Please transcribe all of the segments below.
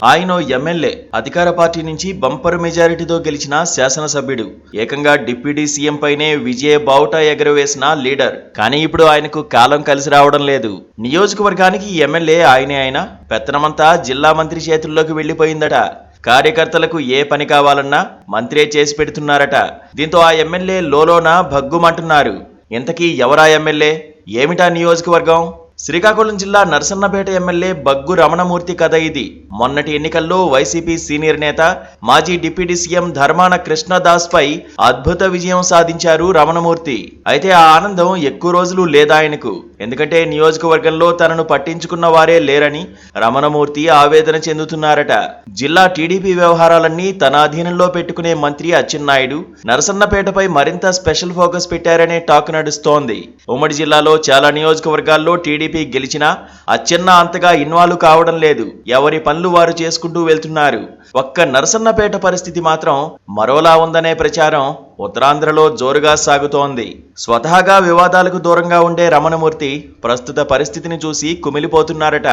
ఆయన ఎమ్మెల్యే, అధికార పార్టీ నుంచి బంపర్ మెజారిటీతో గెలిచిన శాసనసభ్యుడు, ఏకంగా డిప్యూటీ సీఎం పైనే విజయ బావుటా ఎగరవేసిన లీడర్. కానీ ఇప్పుడు ఆయనకు కాలం కలిసి రావడం లేదు. నియోజకవర్గానికి ఎమ్మెల్యే ఆయన పెత్తనమంతా జిల్లా మంత్రి చేతుల్లోకి వెళ్లిపోయిందట. కార్యకర్తలకు ఏ పని కావాలన్నా మంత్రే చేసి పెడుతున్నారట. దీంతో ఆ ఎమ్మెల్యే లోలోన భగ్గుమంటున్నారు. ఇంతకీ ఎవరా ఎమ్మెల్యే, ఏమిటా నియోజకవర్గం? శ్రీకాకుళం జిల్లా నరసన్నపేట ఎమ్మెల్యే బగ్గు రమణమూర్తి కథ ఇది. మొన్నటి ఎన్నికల్లో వైసీపీ సీనియర్ నేత, మాజీ డిప్యూటీ సీఎం ధర్మాన కృష్ణదాస్ పై అద్భుత విజయం సాధించారు రమణమూర్తి. అయితే ఆ ఆనందం ఎక్కువ రోజులు లేదాయనకు. ఎందుకంటే నియోజకవర్గంలో తనను పట్టించుకున్న వారే లేరని రమణమూర్తి ఆవేదన చెందుతున్నారట. జిల్లా టీడీపీ వ్యవహారాలన్నీ తన అధీనంలో పెట్టుకునే మంత్రి అచ్చెన్నాయుడు నరసన్నపేటపై మరింత స్పెషల్ ఫోకస్ పెట్టారనే టాక్ నడుస్తోంది. ఉమ్మడి జిల్లాలో చాలా నియోజకవర్గాల్లో టీడీపీ గెలిచినా అచ్చెన్న అంతగా ఇన్వాల్వ్ కావడం లేదు. ఎవరి పనులు వారు చేసుకుంటూ వెళ్తున్నారు. ఒక్క నరసన్నపేట పరిస్థితి మాత్రం మరోలా ఉందనే ప్రచారం ఉత్తరాంధ్రలో జోరుగా సాగుతోంది. స్వతహాగా వివాదాలకు దూరంగా ఉండే రమణమూర్తి ప్రస్తుత పరిస్థితిని చూసి కుమిలిపోతున్నారట.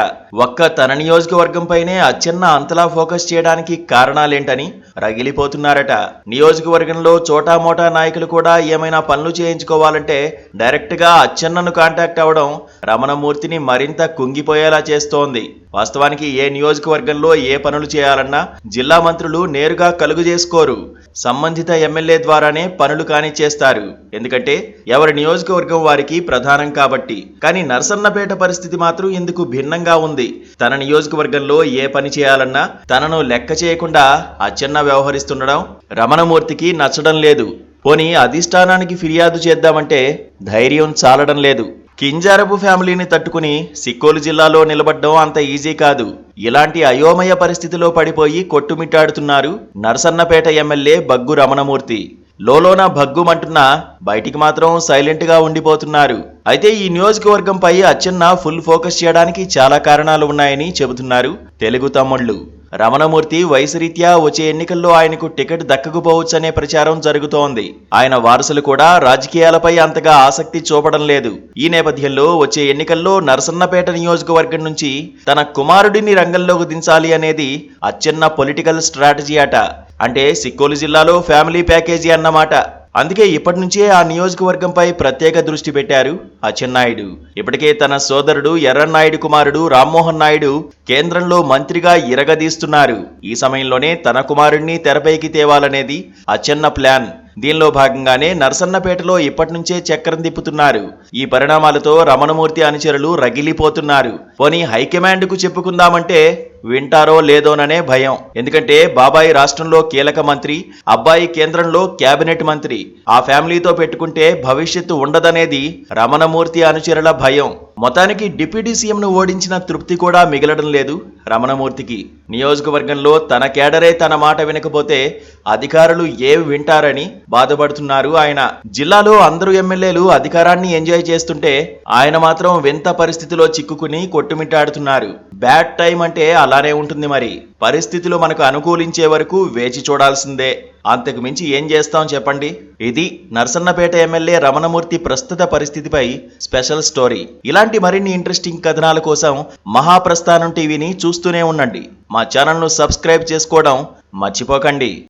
ఒక్క తన నియోజకవర్గంపైనే అచ్చెన్న అంతలా ఫోకస్ చేయడానికి కారణాలేంటని రగిలిపోతున్నారట. నియోజకవర్గంలో చోటామోటా నాయకులు కూడా ఏమైనా పనులు చేయించుకోవాలంటే డైరెక్ట్ గా అచ్చెన్నను కాంటాక్ట్ అవడం రమణమూర్తిని మరింత కుంగిపోయేలా చేస్తోంది. వాస్తవానికి ఏ నియోజకవర్గంలో ఏ పనులు చేయాలన్నా జిల్లా మంత్రులు నేరుగా కలుగు చేసుకోరు. సంబంధిత ఎమ్మెల్యే ద్వారానే పనులు కానిచ్చేస్తారు. ఎందుకంటే ఎవరి నియోజకవర్గం వారికి ప్రధానం కాబట్టి. కానీ నరసన్నపేట పరిస్థితి మాత్రం ఇందుకు భిన్నంగా ఉంది. తన నియోజకవర్గంలో ఏ పని చేయాలన్నా తనను లెక్క చేయకుండా అచ్చెన్న వ్యవహరిస్తుండడం రమణమూర్తికి నచ్చడం లేదు. పోనీ అధిష్టానానికి ఫిర్యాదు చేద్దామంటే ధైర్యం చాలడం లేదు. కింజారపు ఫ్యామిలీని తట్టుకుని సిక్కోలు జిల్లాలో నిలబడ్డం అంత ఈజీ కాదు. ఇలాంటి అయోమయ పరిస్థితిలో పడిపోయి కొట్టుమిట్టాడుతున్నారు నరసన్నపేట ఎమ్మెల్యే బగ్గు రమణమూర్తి. లోలోన భగ్గుమంటున్నా బయటికి మాత్రం సైలెంట్ గా ఉండిపోతున్నారు. అయితే ఈ నియోజకవర్గంపై అచ్చెన్న ఫుల్ ఫోకస్ చేయడానికి చాలా కారణాలు ఉన్నాయని చెబుతున్నారు తెలుగు తమ్ముళ్ళు. రమణమూర్తి వయసు రీత్యా వచ్చే ఎన్నికల్లో ఆయనకు టికెట్ దక్కకపోవచ్చనే ప్రచారం జరుగుతోంది. ఆయన వారసులు కూడా రాజకీయాలపై అంతగా ఆసక్తి చూపడం లేదు. ఈ నేపథ్యంలో వచ్చే ఎన్నికల్లో నరసన్నపేట నియోజకవర్గం నుంచి తన కుమారుడిని రంగంలోకి దించాలి అనేది అచ్చెన్న పొలిటికల్ స్ట్రాటజీ అట. అంటే సిక్కోలు జిల్లాలో ఫ్యామిలీ ప్యాకేజీ అన్నమాట. అందుకే ఇప్పటి నుంచే ఆ నియోజకవర్గంపై ప్రత్యేక దృష్టి పెట్టారు అచ్చెన్నాయుడు. ఇప్పటికే తన సోదరుడు ఎర్రన్నాయుడు కుమారుడు రామ్మోహన్ నాయుడు కేంద్రంలో మంత్రిగా ఇరగదీస్తున్నారు. ఈ సమయంలోనే తన కుమారుడిని తెరపైకి తేవాలనేది అచ్చెన్న ప్లాన్. దీనిలో భాగంగానే నరసన్నపేటలో ఇప్పటి నుంచే చక్రం తిప్పుతున్నారు. ఈ పరిణామాలతో రమణమూర్తి అనుచరులు రగిలిపోతున్నారు. పోనీ హైకమాండ్ కు చెప్పుకుందామంటే వింటారో లేదోననే భయం. ఎందుకంటే బాబాయి రాష్ట్రంలో కీలక మంత్రి, అబ్బాయి కేంద్రంలో కేబినెట్ మంత్రి. ఆ ఫ్యామిలీతో పెట్టుకుంటే భవిష్యత్తు ఉండదనేది రమణమూర్తి అనుచరుల భయం. మొత్తానికి డిప్యూటీ సీఎంను ఓడించిన తృప్తి కూడా మిగలడం లేదు రమణమూర్తికి. నియోజకవర్గంలో తన కేడరే తన మాట వినకపోతే అధికారులు ఏం వింటారని బాధపడుతున్నారు ఆయన. జిల్లాలో అందరూ ఎమ్మెల్యేలు అధికారాన్ని ఎంజాయ్ చేస్తుంటే ఆయన మాత్రం వింత పరిస్థితిలో చిక్కుకుని కొట్టుమిట్టాడుతున్నారు. బ్యాడ్ టైం అంటే అలానే ఉంటుంది మరి. పరిస్థితులు మనకు అనుకూలించే వరకు వేచి చూడాల్సిందే. అంతకు మించి ఏం చేస్తాం చెప్పండి. ఇది నరసన్నపేట ఎమ్మెల్యే రమణమూర్తి ప్రస్తుత పరిస్థితిపై స్పెషల్ స్టోరీ. ఇలాంటి మరిన్ని ఇంట్రెస్టింగ్ కథనాల కోసం మహాప్రస్థానం టీవీని చూస్తూనే ఉండండి. మా ఛానల్ను సబ్స్క్రైబ్ చేసుకోవడం మర్చిపోకండి.